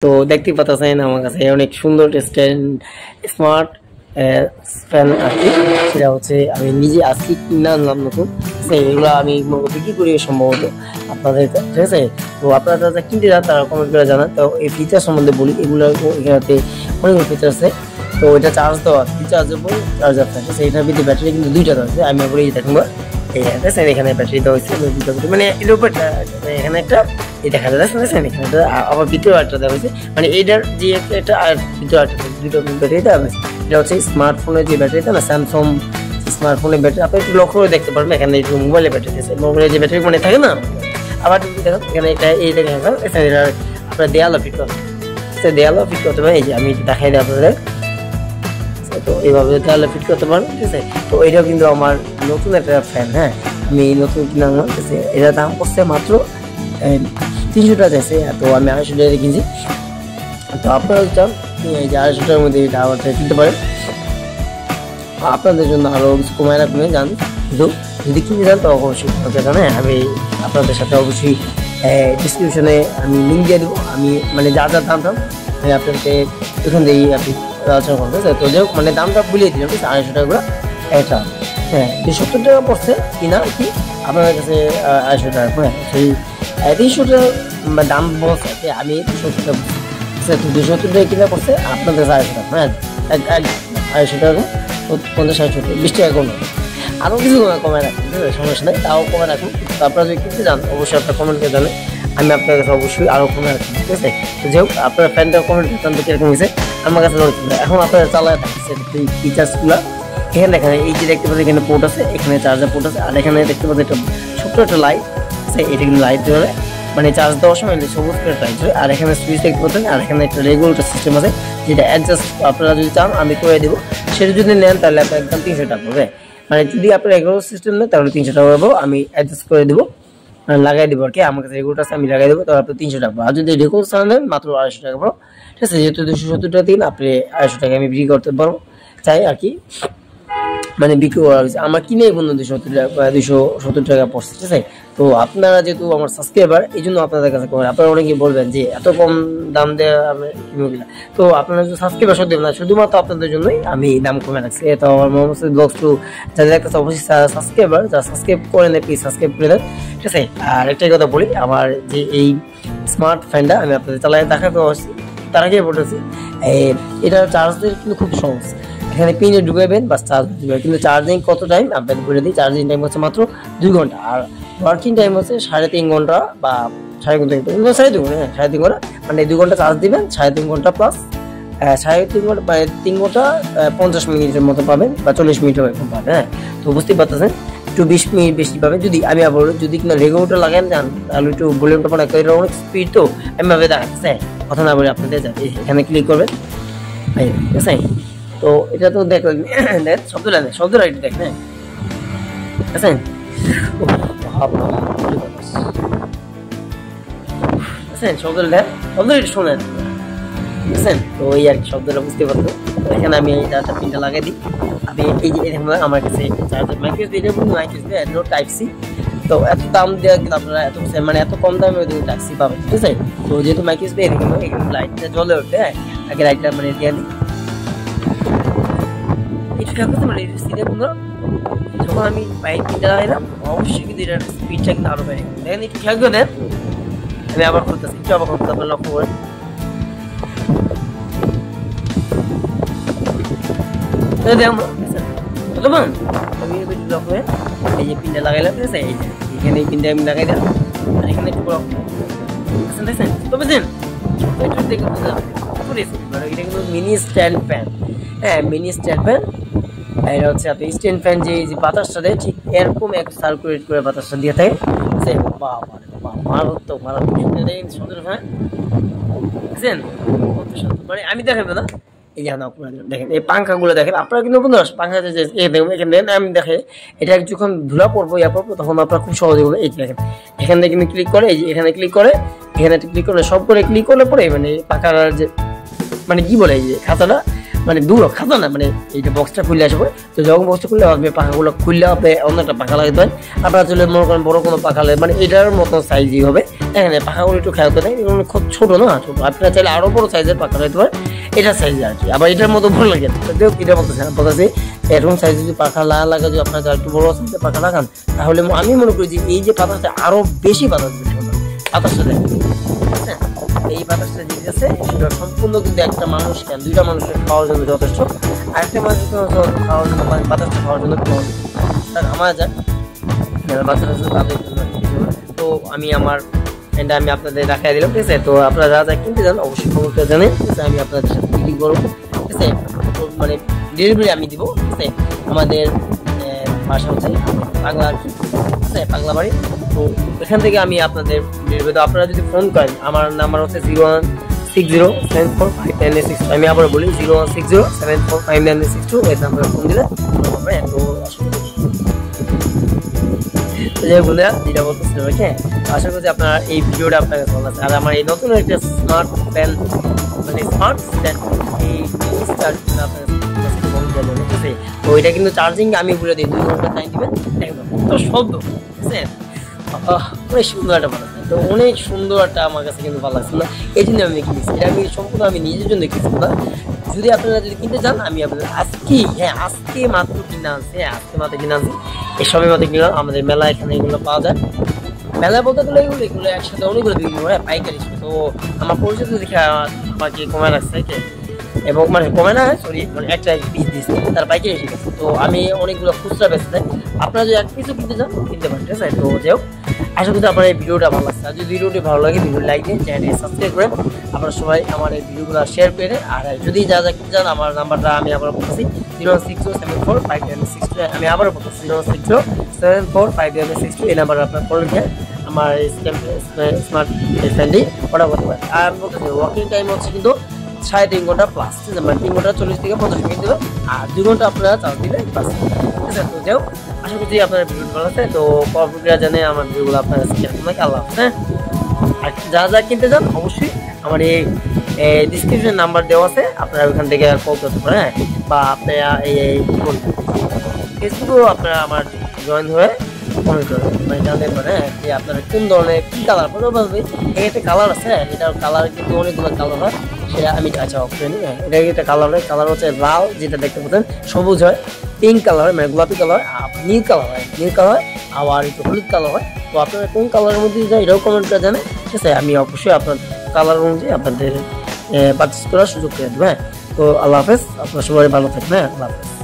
তো দেখতে পাচ্ছেন আমার কাছে অনেক সুন্দর স্মার্ট ফ্যান আর কি, সেটা হচ্ছে আমি নিজে আজকে কিনে আনলাম নতুন। এগুলো আমি বিক্রি করি সম্ভবত আপনাদের, ঠিক আছে। তো আপনারা যারা কিনতে যান তারা কমেন্ট করে জানান। তো এই ফিচার সম্বন্ধে বলি, এগুলো এখানে অনেকগুলো ফিচার আছে। তো এটা চার্জ দেওয়া রিচার্জেবল চার্জার থাকে, এটার ভিতরে ব্যাটারি কিন্তু দুইটা দেওয়া আছে। আমি বলি দেখুন এখানে ব্যাটারি দেওয়া হয়েছে, মানে এর উপর এখানে একটা দেখা যাচ্ছে, এখানে আবার ভিতরে একটা দেওয়া হয়েছে, মানে এইটার যে একটা আর ভিতরে একটা দুটো ব্যাটারি দেওয়া হয়েছে। এটা হচ্ছে স্মার্টফোনের যে ব্যাটারিটা না, স্যামসাং স্মার্টফোনের ব্যাটারি, আপনি একটু লক্ষ্য করে দেখতে পারবেন। এখানে একটু মোবাইলের ব্যাটারি আছে, মোবাইলের যে ব্যাটারি মানে থাকে না। আবার যদি দেখেন এখানে এটা এই দেখেন আপনার দেয়ালও ফিট করতে, দেয়ালও ফিট করতে পারেন। এই যে আমি দেখাই দিই আপনাদের, তো এইভাবে দেয়ালে ফিট করতে পারবেন, ঠিক আছে। তো এটাও কিন্তু আমার নতুন একটা ফ্যান, হ্যাঁ আমি নতুন কিনা, ঠিক আছে। এটার দাম পড়ছে মাত্র 300 টাকা চাইছে, তো আমি 250 টাকা কিনছি। তো আপনারা চান এই যে 250 টাকার মধ্যে এটা আবার কিনতে পারেন। আপনাদের জন্য আরও কিছু কমায় রাখবেন জান, কিন্তু যদি কিনে যান তো অবশ্যই জানে, আমি আপনাদের সাথে অবশ্যই ডিসক্রিপশনে আমি লিঙ্ক দিয়ে দেবো। আমি মানে যা যা দাম আমি আপনাকে এখান থেকেই আপনি আলোচনা করতে চাই। তো যাই হোক, মানে দামটা বলিয়ে দিলাম, ঠিক আছে। 250 টাকা করে একটা, হ্যাঁ 270 টাকা পড়ছে কিনা কি আপনাদের কাছে 250 টাকা, হ্যাঁ সেই 300 টাকা দাম বলছে, আমি 270 টাকা বলছি, 270 টাকা কিনা পড়ছে আপনাদের কাছে 250 টাকা, হ্যাঁ 250 টাকা 50 60 20 টাকা কমে, আরও কিছু কমে রাখুন, ঠিক আছে, সমস্যা নেই, তাও কমে রাখুন। তো আপনারা যদি কিনতে চান অবশ্যই আপনার কমেন্ট করে জানেন, আমি আপনার কাছে অবশ্যই আরও কমে রাখুন, ঠিক আছে। তো যাই হোক, আপনার ফ্যানটা কমেন্ট জানতে কীরকম হয়েছে আমার কাছে এখন আপনারা চালায় থাকছে এই ফিচার্সগুলো। এখানে দেখেন এই যে দেখতে পাচ্ছেন এখানে পোর্ট আছে, এখানে চার্জার পোর্ট আছে, আর এখানে দেখতে পাচ্ছেন একটা ছোট্ট একটা লাইট আছে, এটা কিন্তু লাইট ধরে মানে চার্জ দেওয়ার সময় সবুজ করে লাইট ধরে। আর এখানে সুইচ দেখতে পাচ্ছেন, আর এখানে একটা রেগুলেটর সিস্টেম আছে, যেটা অ্যাডজাস্ট আপনারা যদি চান আমি করে দেবো। সেটা যদি নেন তাহলে আপনার একদম 300 টাকা পড়বে, মানে যদি আপনার রেগুলেটর সিস্টেম নেন তাহলে 300 টাকা পাবো, আমি অ্যাডজাস্ট করে দেবো, লাগাই দেবো আর কি। আমার কাছে রেগুলেটর আছে, আমি লাগাই দেবো, তাহলে আপনি 300 টাকা পাবো। আর যদি রেগুলেটর নেন মাত্র 250 টাকা পাবো, ঠিক আছে। যেহেতু 270 টাকা দিন আপনি 250 টাকা আমি বিক্রি করতে পারবো চাই আর কি, মানে বিক্রি করা হয়েছে আমার কিনে বন্ধু 270 টাকা পড়ছে, ঠিক আছে। তো আপনারা যেহেতু আমার সাবস্ক্রাইবার, এই জন্য আপনাদের কাছে কমেন। আপনারা অনেকেই বলবেন যে এত কম দাম দেওয়া আমি কিনবো কিনা, তো আপনারা যদি সাবস্ক্রাইবার সত্যি না, শুধুমাত্র আপনাদের জন্যই আমি দাম কমে রাখছি। তো আমার মোহাম্মদ ব্লগস টু যাদের একটা অবশ্যই সাবস্ক্রাইবার, যারা সাবস্ক্রাইব করেন প্লিজ সাবস্ক্রাইব করে দেন, ঠিক আছে। আর একটাই কথা বলি, আমার যে এই স্মার্ট ফ্যানটা আমি আপনাদের চালাই দেখাতে আসছি, তার আগে বলেছি এটা চার্জের কিন্তু খুব সহজ। এখানে পিনে ঢুকাবেন বা চার্জ দিবেন, কিন্তু চার্জিং কত টাইম আপনাদের বলে দিই। চার্জিং টাইম হচ্ছে মাত্র 2 ঘন্টা, আর ওয়ার্কিং টাইম হচ্ছে 3.5 ঘন্টা বা 3.5 ঘন্টা, 3.5 ঘন্টা, মানে 2 ঘন্টা চার্জ দিবেন, 3.5 ঘন্টা প্লাস 3.5 ঘন্টা, মানে 3 ঘন্টা 50 মিনিটের মতো পাবেন বা 40 মিনিটও এরকম পাবেন, হ্যাঁ। তো বুঝতেই পারতেছেন একটু 20 মিনিট বেশি পাবেন। যদি আমি আবার যদি কিনা রেগুলেটর লাগান যান তাহলে একটু ভলিউমটা মানে এটা অনেক স্পিড, তো আমি ভাবে দেখাচ্ছে কথা না বলে আপনাদের যান, এখানে ক্লিক করবেন, ঠিক আছে। তো এটা তো দেখলেন শব্দটা একটু দেখেন, ঠিক আছে। শব্দটা একটু শোনেন, বুঝছেন। তো এই আর কি শব্দটা বুঝতে পারতো। এখানে আমি এই চার্জার পিনটা লাগিয়ে দিই। আমি এই যে আমার কাছে চার্জার মাইক্রোএসডি, এটা কিন্তু মাইক্রোএসডি নো টাইপ সি। তো এত দাম দেওয়া কিন্তু আপনারা মানে এত কম দামে ওই টাইপ সি পাবেন, ঠিক আছে। তো যেহেতু মাইক্রোএসডি এখানে লাইটটা জ্বলে ওঠে, হ্যাঁ আগে লাইটটা মানে দিয়ে দিই। যখন আমি বাইক কিনতে লাগাইলাম অবশ্যই কিন্তু এটার স্পিডটা কিন্তু আরো বেড়ে গেছে, দেখেন একটু খেয়াল করে দেন। আমি আবার করতেছি, একটু আবার করতে আপনার লক্ষ্য করেন, আমি লক্ষ্য করে এই যে পিনটা লাগাইলাম, ঠিক আছে। এই যে এখানে এই পিনটা আমি লাগাই দিলাম, আর এখানে একটু দেখছেন, তবে দেন এটা কিন্তু মিনি স্ট্যান্ড ফ্যান, হ্যাঁ মিনি স্ট্যান্ড ফ্যান। এটা হচ্ছে আপনি স্ট্যান্ড ফ্যান যে বাতাসটা দেয় ঠিক এরকম এক সার্কুলেট করে বাতাসটা দিয়ে থাকে, মারাত্মক সুন্দর ফ্যান, বুঝছেন কত সুন্দর। মানে আমি দেখাবো না, এই যে দেখেন এই পাঙ্খাগুলো দেখেন আপনারা কিন্তু পাঙ্খা এখানে আমি দেখে এটা যখন ধুলা পড়বো তখন আপনারা খুব সহজে বলে এই দেখেন এখানে কিন্তু ক্লিক করে, এই যে এখানে ক্লিক করে, এখানে ক্লিক করে সব করে ক্লিক করলে পরে মানে পাখার যে মানে কি বলে এই যে খাতাটা মানে দূর খাতা না, মানে এইটা বক্সটা খুললে আসবে। তো যখন বক্সটা খুললে আপনি পাখাগুলো খুললে আপনি অন্য একটা পাখা লাগাতে হয়। আপনারা চলে মনে করেন বড় কোনো পাখা লাগে, মানে এটার মতো সাইজই হবে। এখানে পাখাগুলো একটু খেয়াল করে এগুলো খুব ছোটো না, ছোটো। আপনারা চাইলে আরও বড় সাইজের পাখা লাগাতে পারেন, এটার সাইজে আর কি। আবার এটার মতো ভালো লাগে এটা বলতেছে এরকম সাইজে যদি পাখা লাগা যদি আপনারা একটু বড় সাইজের পাখা লাগান, তাহলে আমি মনে করি যে এই যে বাতাসটা আরও বেশি বাতাস দিতে হবে। বাতাসটা দেখেন, হ্যাঁ এই বাতাসটা দিতেছে সেটা সম্পূর্ণ কিন্তু একটা মানুষ কেন দুইটা মানুষের খাওয়ার জন্য যথেষ্ট। আর একটা মানুষের খাওয়ার জন্য বাতাসটা খাওয়ার জন্য আমার যায় বাচ্চাটা তাদের জন্য। তো আমি আমার ফ্রেন্ড আমি আপনাদের দেখাই দিলাম, ঠিক আছে। তো আপনারা যা যা কিনতে যান অবশ্যই খবরটা জানেন, ঠিক আছে। আমি আপনাদের সাথে বিক্রি করবো, ঠিক আছে। মানে ডেলিভারি আমি দিব, ঠিক আছে। আমাদের বাসা হচ্ছে পাগলা, ঠিক আছে, পাগলা বাড়ি। তো এখান থেকে আমি আপনাদের ডেলিভারি দেবো। আপনারা যদি ফোন করেন, আমার নাম্বার হচ্ছে 0160745996। আমি আবার বলি 0160745996, এই নাম্বারে ফোন দিলে হবে। তো বন্ধুরা যেটা বলতেছিলাম, হ্যাঁ আশা করছি আপনার এই ভিডিওটা আপনার কাছে ভালো লাগছে। আর আমার এই নতুন একটা স্মার্ট ফ্যান, মানে স্মার্ট স্ট্যান্ড, এই জিনিসটা আপনার ঠিক আছে। তো এটা কিন্তু চার্জিং আমি বলে দিই 2 ঘন্টা টাইম দিবেন, একদম তো শব্দ, ঠিক আছে। অনেক সুন্দর একটা ভালো, তো অনেক সুন্দর একটা আমার কাছে কিন্তু ভালো লাগছে না, এই জন্য আমি কিনেছি। এটা আমি সম্পূর্ণ আমি নিজের জন্য কিনছি না। যদি আপনারা যদি কিনতে চান আমি আপনাদের আজকে মাত্র কিনে আনছি, আজকে মাত্র কিনে আনছি, এই সবই মাত্র কিনলাম। আমাদের মেলা এখানে এগুলো পাওয়া যায়। মেলা বলতে গেলে এগুলো একসাথে অনেকগুলো বিক্রি করে পাইকারি। তো আমার পরিচিত দেখে আমাকে কমে রাখছে, এবং মানে কমে না সরি, মানে একটা পিস দিচ্ছে তার পাইকারি এসে গেছে। তো আমি অনেকগুলো খুচরা বেচতে চাই, আপনারা যদি এক পিসও কিনতে চান কিনতে পারেন, ঠিক আছে। তো যাই হোক, আশা করি আপনার এই ভিডিওটা ভালো লাগছে। আর যদি ভিডিওটি ভালো লাগে ভিডিও লাইক দিন, চ্যানেলটি সাবস্ক্রাইব করেন। আপনারা সবাই আমার এই ভিডিওগুলো শেয়ার করে। আর যদি যা যা কিনতে চান আমার নাম্বারটা আমি আবার বলতেছি 060745996। আমি আবারও বলতেছি 060745996। এই নাম্বারে আপনার কল লিখে আমার স্মার্ট ফ্যানটি অর্ডার করতে পারেন। আর বলতেছি ওয়ার্কিং টাইম হচ্ছে কিন্তু 3.5 ঘন্টা প্লাস, ঠিক আছে। মানে 3 ঘন্টা 40 থেকে 50 মিনিট দেবে, আর 2 ঘন্টা আপনারা চার্জ দিলে প্লাস, ঠিক আছে। তো যাও, আশা করছি আপনার ভিডিও ভালো আছে। তো প্রক্রিয়া জানে আমার ভিডিওগুলো আপনার কাছে কেমন লাগে। আল্লাহ হাফেজ, হ্যাঁ। আর যা যা কিনতে চান অবশ্যই আমার এই ডিসক্রিপশন নাম্বার দেওয়া আছে, আপনারা ওইখান থেকে কল করতে পারেন, হ্যাঁ। বা আপনারা এই ফেসবুকেও আপনারা আমার জয়েন হয়ে কমেন্ট করবেন, মানে জানতে পারেন, হ্যাঁ, যে আপনারা কোন ধরনের কী কালার বলবে। একটা কালার আছে, এটার কালার কিন্তু অনেকগুলো কালার হয়, সেটা আমি আচ্ছা অপশন। হ্যাঁ, এটা একটা কালার হয়, কালার হচ্ছে লাল, যেটা দেখতে পাচ্ছেন, সবুজ হয়, পিঙ্ক কালার হয়, মানে গোলাপি কালার হয়, নীল কালার হয়, আবার একটু হলুদ কালার হয়। তো আপনারা কোন কালারের মধ্যে যায় এটাও কমেন্ট করে জানেন, ঠিক আছে। আমি অবশ্যই আপনার কালার অনুযায়ী আপনাদের পারচেস করার সুযোগ করে দেবো, হ্যাঁ। তো আল্লাহ হাফেজ, আপনার সবাই ভালো থাকবেন, হ্যাঁ, আল্লাহ হাফেজ।